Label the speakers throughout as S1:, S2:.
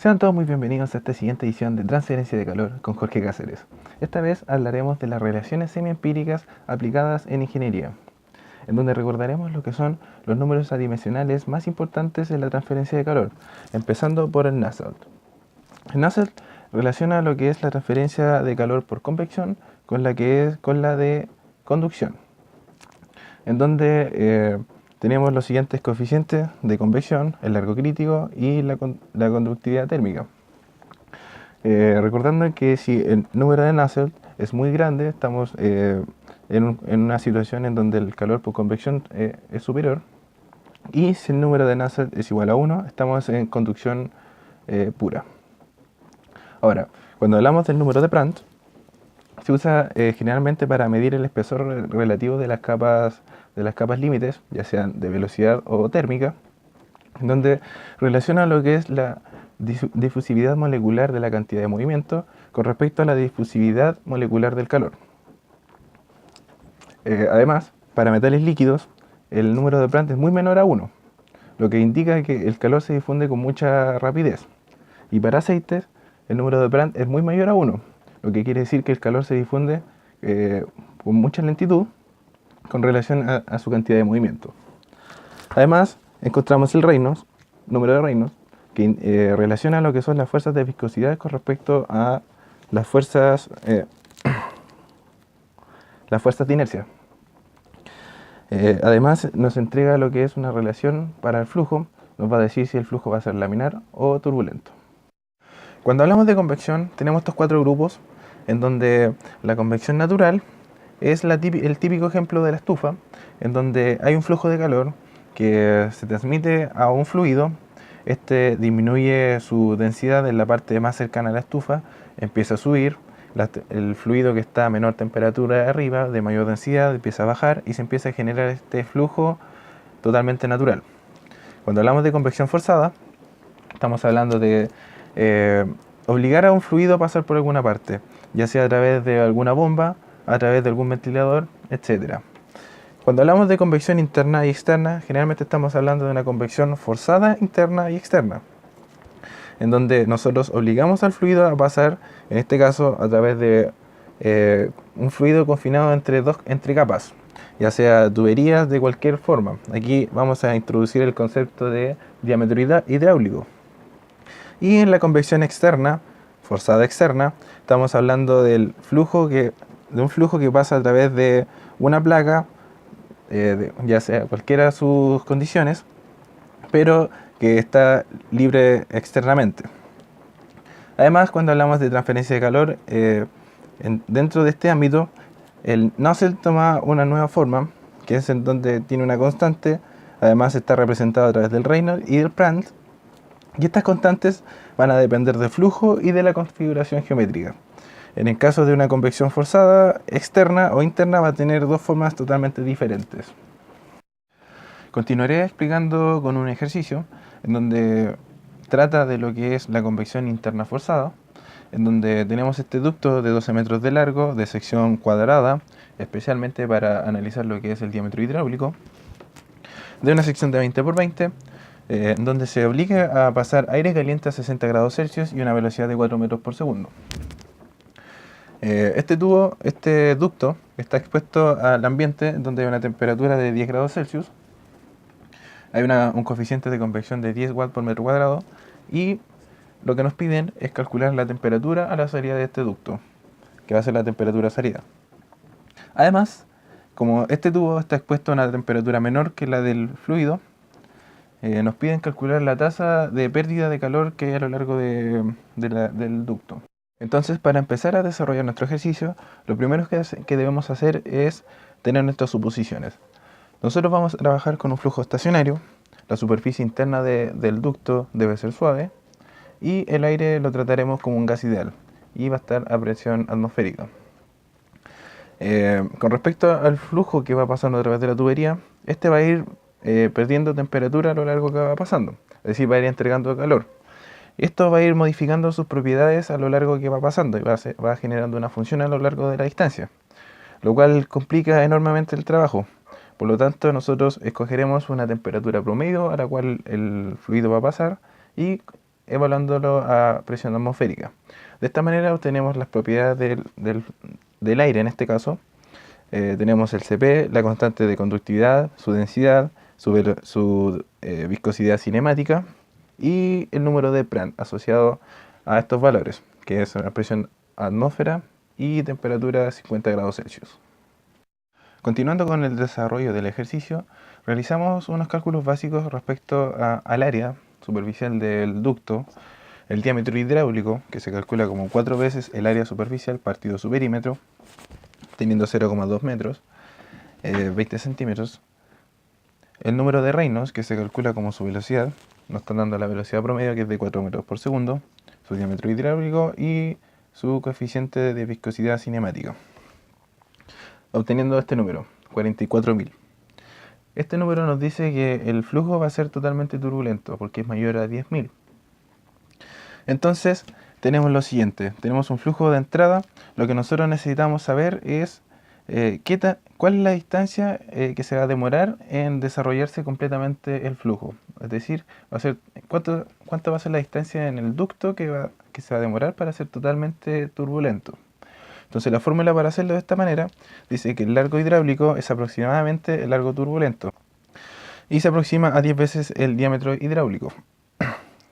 S1: Sean todos muy bienvenidos a esta siguiente edición de Transferencia de Calor con Jorge Cáceres. Esta vez hablaremos de las relaciones semiempíricas aplicadas en ingeniería, en donde recordaremos lo que son los números adimensionales más importantes en la transferencia de calor, empezando por el Nusselt. El Nusselt relaciona lo que es la transferencia de calor por convección con la de conducción, en donde tenemos los siguientes coeficientes de convección, el largo crítico y la conductividad térmica. Recordando que si el número de Nusselt es muy grande, estamos en una situación en donde el calor por convección es superior, y si el número de Nusselt es igual a 1, estamos en conducción pura. Ahora, cuando hablamos del número de Prandtl, se usa generalmente para medir el espesor relativo de las capas límites, ya sean de velocidad o térmica, donde relaciona lo que es la difusividad molecular de la cantidad de movimiento con respecto a la difusividad molecular del calor. Además, para metales líquidos, el número de Prandtl es muy menor a 1, lo que indica que el calor se difunde con mucha rapidez. Y para aceites, el número de Prandtl es muy mayor a 1, lo que quiere decir que el calor se difunde con mucha lentitud con relación a su cantidad de movimiento. Además, encontramos el Reynolds, número de Reynolds, que relaciona lo que son las fuerzas de viscosidad con respecto a las fuerzas de inercia. Además, nos entrega lo que es una relación para el flujo, nos va a decir si el flujo va a ser laminar o turbulento. Cuando hablamos de convección, tenemos estos 4 grupos, en donde la convección natural es el típico ejemplo de la estufa, en donde hay un flujo de calor que se transmite a un fluido. Este disminuye su densidad en la parte más cercana a la estufa, empieza a subir, el fluido que está a menor temperatura arriba, de mayor densidad, empieza a bajar y se empieza a generar este flujo totalmente natural. Cuando hablamos de convección forzada, estamos hablando de obligar a un fluido a pasar por alguna parte, ya sea a través de alguna bomba, a través de algún ventilador, etc. Cuando hablamos de convección interna y externa, generalmente estamos hablando de una convección forzada interna y externa, en donde nosotros obligamos al fluido a pasar, en este caso, a través de un fluido confinado entre capas, ya sea tuberías de cualquier forma. Aquí vamos a introducir el concepto de diámetro hidráulico. Y en la convección externa, forzada externa, estamos hablando de un flujo que pasa a través de una placa, ya sea cualquiera de sus condiciones, pero que está libre externamente. Además, cuando hablamos de transferencia de calor, dentro de este ámbito, el Nusselt toma una nueva forma, que es en donde tiene una constante. Además, está representado a través del Reynolds y del Prandtl, y estas constantes van a depender del flujo y de la configuración geométrica. En el caso de una convección forzada, externa o interna, va a tener dos formas totalmente diferentes. Continuaré explicando con un ejercicio en donde trata de lo que es la convección interna forzada, en donde tenemos este ducto de 12 metros de largo, de sección cuadrada, especialmente para analizar lo que es el diámetro hidráulico, de una sección de 20 por 20, en donde se obliga a pasar aire caliente a 60 grados Celsius y una velocidad de 4 metros por segundo. Este ducto está expuesto al ambiente, donde hay una temperatura de 10 grados Celsius, hay un coeficiente de convección de 10 watts por metro cuadrado, y lo que nos piden es calcular la temperatura a la salida de este ducto, que va a ser la temperatura salida. Además, como este tubo está expuesto a una temperatura menor que la del fluido, nos piden calcular la tasa de pérdida de calor que hay a lo largo del ducto. Entonces, para empezar a desarrollar nuestro ejercicio, lo primero que debemos hacer es tener nuestras suposiciones. Nosotros vamos a trabajar con un flujo estacionario, la superficie interna del ducto debe ser suave, y el aire lo trataremos como un gas ideal, y va a estar a presión atmosférica. Con respecto al flujo que va pasando a través de la tubería, este va a ir perdiendo temperatura a lo largo que va pasando, es decir, va a ir entregando calor. Esto va a ir modificando sus propiedades a lo largo que va pasando y va generando una función a lo largo de la distancia, lo cual complica enormemente el trabajo. Por lo tanto, nosotros escogeremos una temperatura promedio a la cual el fluido va a pasar, y evaluándolo a presión atmosférica. De esta manera obtenemos las propiedades del aire en este caso. Tenemos el Cp, la constante de conductividad, su densidad, su viscosidad cinemática y el número de Prandtl asociado a estos valores, que es la presión atmósfera y temperatura 50 grados Celsius. Continuando con el desarrollo del ejercicio, realizamos unos cálculos básicos respecto al área superficial del ducto, el diámetro hidráulico, que se calcula como 4 veces el área superficial partido su perímetro, teniendo 0,2 metros, 20 centímetros, el número de Reynolds, que se calcula como su velocidad, nos están dando la velocidad promedio, que es de 4 metros por segundo, su diámetro hidráulico y su coeficiente de viscosidad cinemática, obteniendo este número, 44.000. Este número nos dice que el flujo va a ser totalmente turbulento, porque es mayor a 10.000. Entonces, tenemos lo siguiente, tenemos un flujo de entrada, lo que nosotros necesitamos saber es cuál es la distancia que se va a demorar en desarrollarse completamente el flujo. Es decir, cuánto va a ser la distancia en el ducto que se va a demorar para ser totalmente turbulento. Entonces la fórmula para hacerlo de esta manera dice que el largo hidráulico es aproximadamente el largo turbulento y se aproxima a 10 veces el diámetro hidráulico,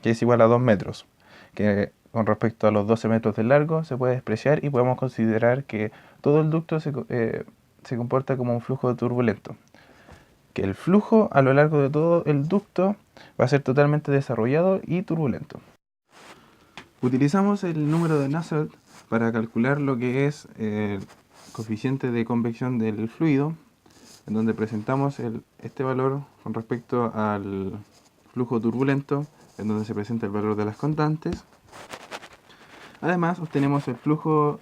S1: que es igual a 2 metros, que con respecto a los 12 metros de largo se puede despreciar y podemos considerar que todo el ducto se comporta como un flujo turbulento. Que el flujo a lo largo de todo el ducto va a ser totalmente desarrollado y turbulento. Utilizamos el número de Nusselt para calcular lo que es el coeficiente de convección del fluido, en donde presentamos este valor con respecto al flujo turbulento, en donde se presenta el valor de las constantes. Además obtenemos el flujo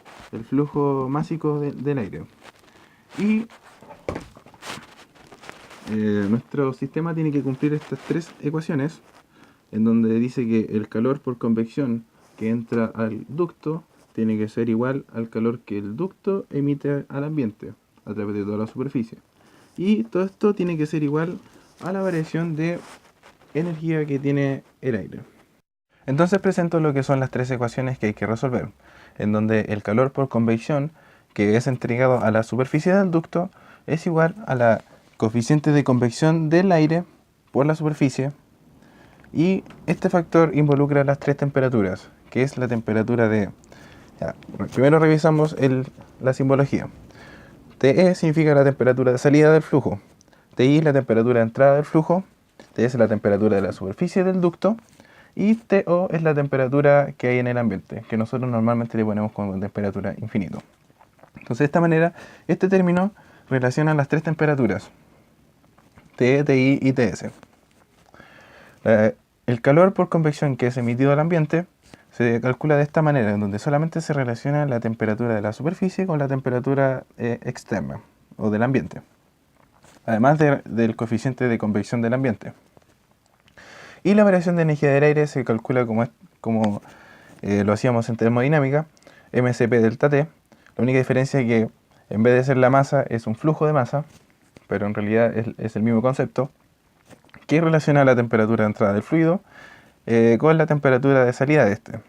S1: másico del aire. Y nuestro sistema tiene que cumplir estas tres ecuaciones, en donde dice que el calor por convección que entra al ducto tiene que ser igual al calor que el ducto emite al ambiente a través de toda la superficie. Y todo esto tiene que ser igual a la variación de energía que tiene el aire. Entonces presento lo que son las tres ecuaciones que hay que resolver, en donde el calor por convección que es entregado a la superficie del ducto es igual a la coeficiente de convección del aire por la superficie, y este factor involucra las tres temperaturas, que es la temperatura de... primero revisamos la simbología. TE significa la temperatura de salida del flujo, TI es la temperatura de entrada del flujo, TS es la temperatura de la superficie del ducto, y TO es la temperatura que hay en el ambiente, que nosotros normalmente le ponemos como temperatura infinito. Entonces de esta manera, este término relaciona las tres temperaturas, TE, TI y TS. El calor por convección que es emitido al ambiente se calcula de esta manera, en donde solamente se relaciona la temperatura de la superficie con la temperatura externa o del ambiente, además del coeficiente de convección del ambiente. Y la variación de energía del aire se calcula como lo hacíamos en termodinámica, mCp delta T. La única diferencia es que en vez de ser la masa es un flujo de masa, pero en realidad es el mismo concepto, que relaciona la temperatura de entrada del fluido con la temperatura de salida de este.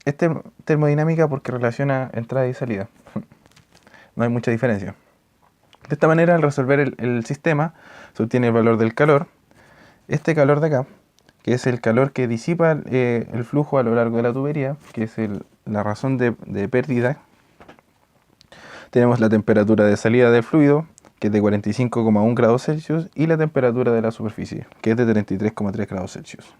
S1: Es termodinámica porque relaciona entrada y salida. No hay mucha diferencia. De esta manera, al resolver el sistema, se obtiene el valor del calor. Este calor de acá, que es el calor que disipa el flujo a lo largo de la tubería, que es la razón de pérdida. Tenemos la temperatura de salida del fluido, que es de 45,1 grados Celsius, y la temperatura de la superficie, que es de 33,3 grados Celsius.